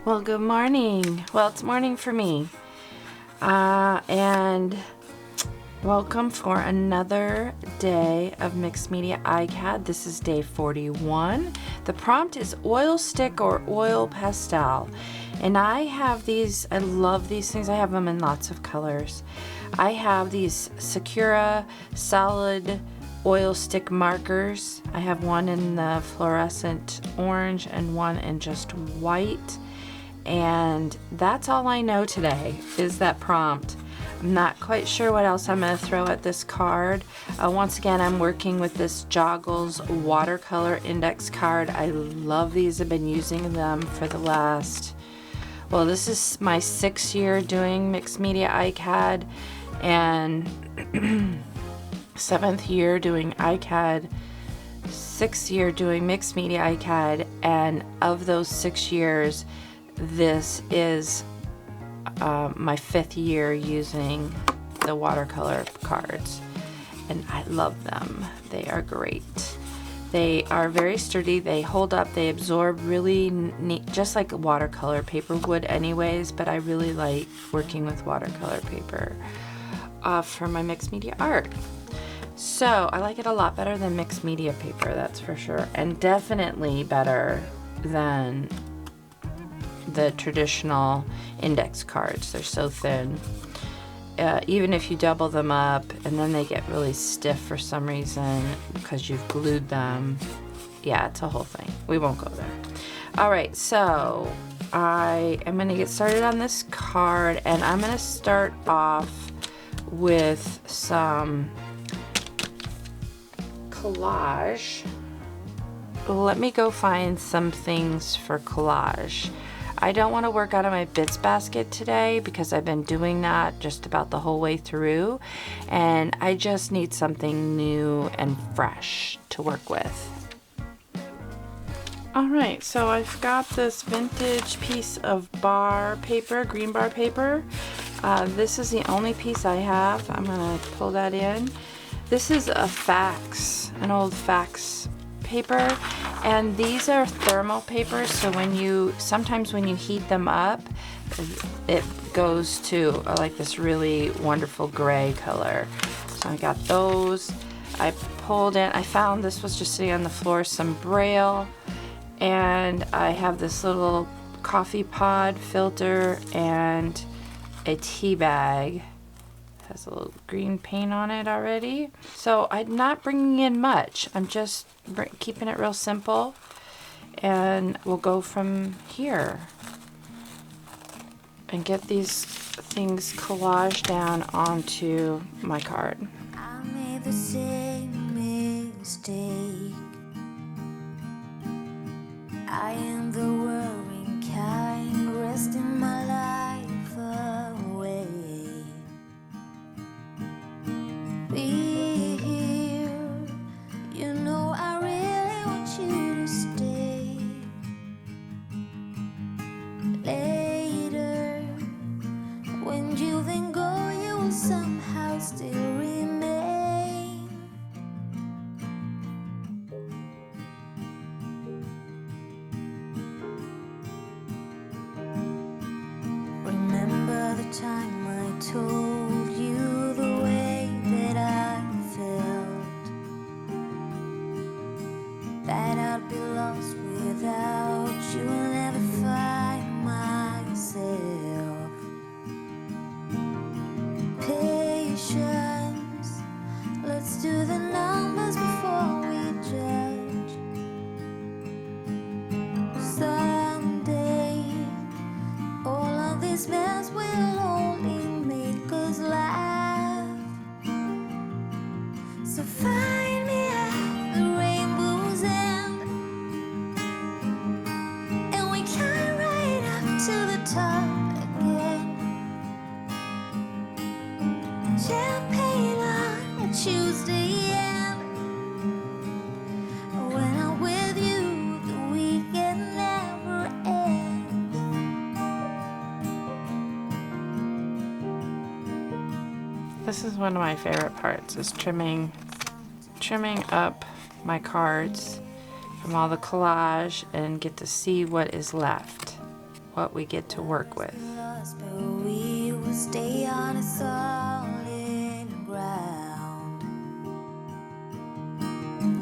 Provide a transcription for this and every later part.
Well, good morning. Well, it's morning for me. And welcome for another day of Mixed Media ICAD. This is day 41. The prompt is oil stick or oil pastel. And I have these, I love these things. I have them in lots of colors. I have these Sakura solid oil stick markers. I have one in the fluorescent orange and one in just white. And that's all I know today is that prompt. I'm not quite sure what else I'm going to throw at this card. Once again, I'm working with this Joggles watercolor index card. I love these. I've been using them for the last, well, this is my 6th year doing Mixed Media ICAD and 7th year doing ICAD, 6th year doing Mixed Media ICAD, and of those 6 years, this is my 5th year using the watercolor cards, and I love them. They are great. They are very sturdy. They hold up. They absorb really neat, just like watercolor paper would anyways, but I really like working with watercolor paper for my mixed media art. So I like it a lot better than mixed media paper, that's for sure, and definitely better than the traditional index cards. They're so thin. Even if you double them up and then they get really stiff for some reason because you've glued them. Yeah, it's a whole thing. We won't go there. All right, so I am going to get started on this card, and I'm going to start off with some collage. Let me go find some things for collage. I don't want to work out of my bits basket today because I've been doing that just about the whole way through, and I just need something new and fresh to work with. Alright, so I've got this vintage piece of bar paper, green bar paper. This is the only piece I have. I'm going to pull that in. This is a fax, an old fax paper, and these are thermal papers, so sometimes when you heat them up, it goes to like this really wonderful gray color. So I got those. I found this was just sitting on the floor, some Braille, and I have this little coffee pod filter and a tea bag. Has a little green paint on it already. So I'm not bringing in much. I'm just keeping it real simple, and we'll go from here and get these things collaged down onto my card. I made the same mistake. I am the worrying kind, resting my life away. Be here, you know I really want you to stay. Later, when you then go, you will somehow still remain. Remember the time I told you the way that I felt, that I'd be lost without you and never find myself. Patience, let's do the numbers before we judge. Someday, all of this mess will only make us laugh. So find me at the rainbow's end, and we climb right up to the top again. Champagne on a Tuesday end. When I'm with you, the weekend never ends. This is one of my favorite parts, is trimming up my cards from all the collage and get to see what is left. what we get to work with. Lost, but we will stay on a solid ground.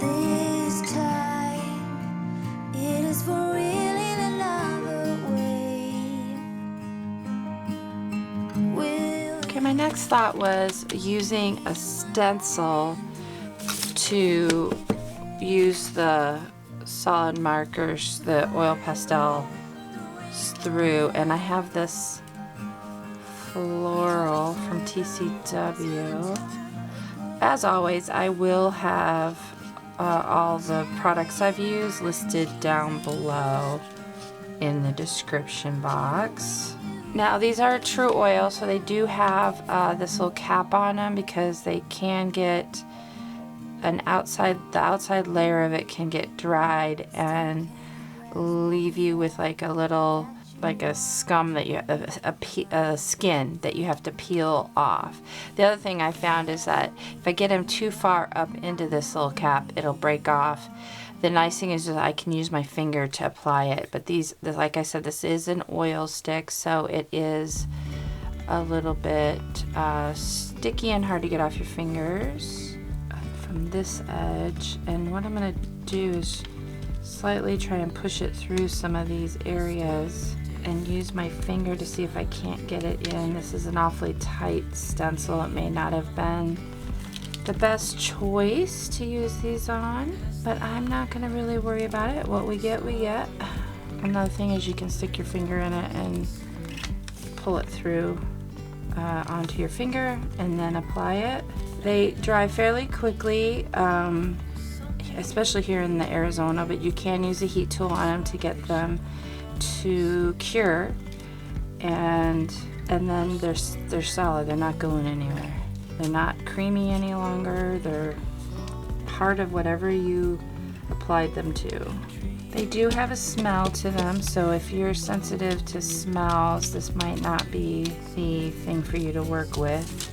This time, it is for real in another way. Okay, my next thought was using a stencil to use the solid markers, the oil pastel through, and I have this floral from TCW. As always, I will have all the products I've used listed down below in the description box. Now these are true oil, so they do have this little cap on them because they can get the outside layer of it can get dried and leave you with like a little, like a scum that you a skin that you have to peel off. The other thing I found is that if I get them too far up into this little cap, it'll break off. The nice thing is that I can use my finger to apply it, but like I said, this is an oil stick, so it is a little bit sticky and hard to get off your fingers from this edge. And what I'm going to do is slightly try and push it through some of these areas and use my finger to see if I can't get it in. This is an awfully tight stencil. It may not have been the best choice to use these on, but I'm not going to really worry about it. What we get, we get. Another thing is you can stick your finger in it and pull it through onto your finger and then apply it. They dry fairly quickly, especially here in the Arizona, but you can use a heat tool on them to get them to cure, and then they're solid. They're not going anywhere. They're not creamy any longer. They're part of whatever you applied them to. They do have a smell to them, so if you're sensitive to smells, this might not be the thing for you to work with.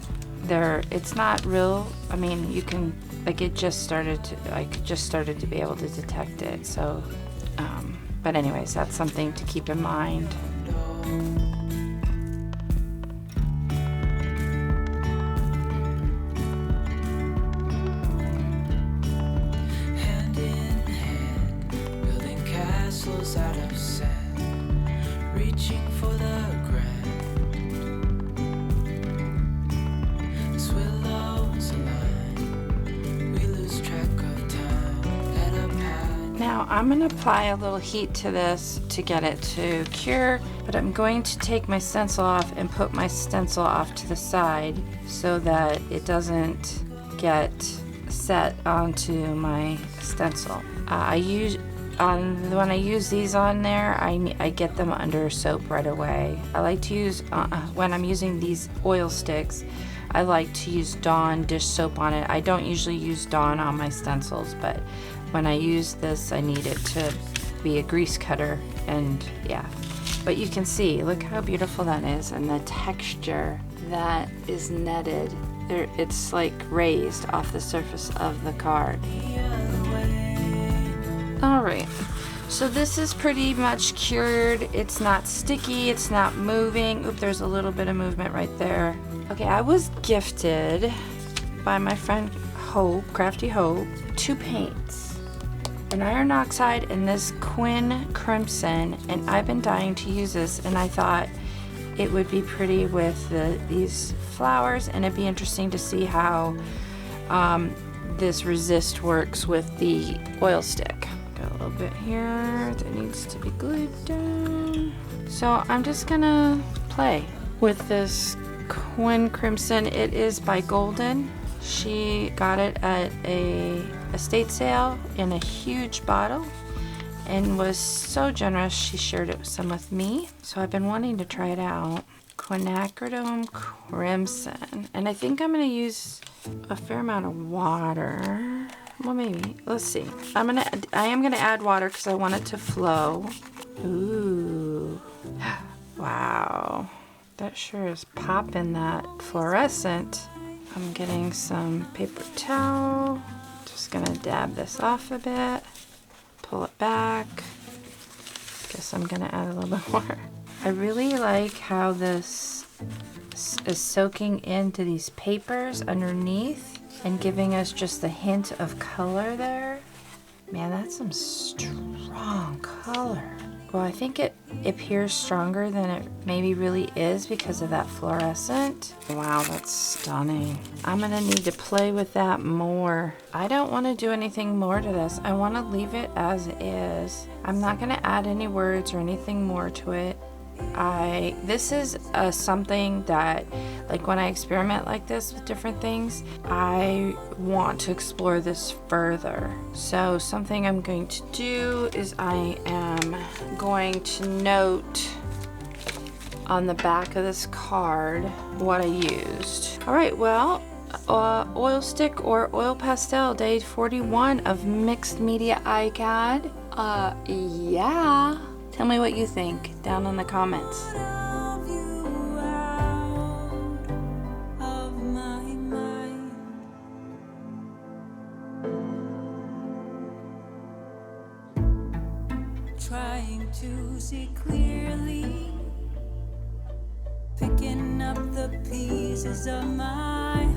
It's not real. I mean, you can, like, I just started to be able to detect it. So, but anyways, that's something to keep in mind. Hand in hand, building castles out of sand, reaching for the grand. As willows align, we lose track of time. Let a path. Now I'm going to apply a little heat to this to get it to cure, but I'm going to take my stencil off and put my stencil off to the side so that it doesn't get set onto my stencil. When I use these on there, I get them under soap right away. I like to use, when I'm using these oil sticks, I like to use Dawn dish soap on it. I don't usually use Dawn on my stencils, but when I use this, I need it to be a grease cutter, and yeah. But you can see, look how beautiful that is, and the texture that is netted. It's like raised off the surface of the card. Alright, so this is pretty much cured. It's not sticky, it's not moving. Oop, there's a little bit of movement right there. Okay, I was gifted by my friend Hope, Crafty Hope, 2 paints. An iron oxide and this Quinacridone, and I've been dying to use this, and I thought it would be pretty with these flowers, and it'd be interesting to see how this resist works with the oil stick. Got a little bit here that needs to be glued down. So I'm just gonna play with this Quinacridone. It is by Golden. She got it at a estate sale in a huge bottle and was so generous she shared some with me. So I've been wanting to try it out. Quinacridone Crimson. And I think I'm going to use a fair amount of water. Well, maybe. Let's see. I am going to add water because I want it to flow. Ooh. Wow. That sure is popping that fluorescent. I'm getting some paper towel. Just gonna dab this off a bit. Pull it back. Guess I'm gonna add a little bit more. I really like how this is soaking into these papers underneath and giving us just a hint of color there. Man, that's some strong color. Well, I think it appears stronger than it maybe really is because of that fluorescent. Wow, that's stunning. I'm gonna need to play with that more. I don't want to do anything more to this. I want to leave it as is. I'm not gonna add any words or anything more to it. This is something that, like, when I experiment like this with different things, I want to explore this further. So something I'm going to do is I am going to note on the back of this card what I used. All right, well, oil stick or oil pastel, day 41 of mixed media ICAD. Yeah. Tell me what you think down in the comments. Trying to see clearly, picking up the pieces of my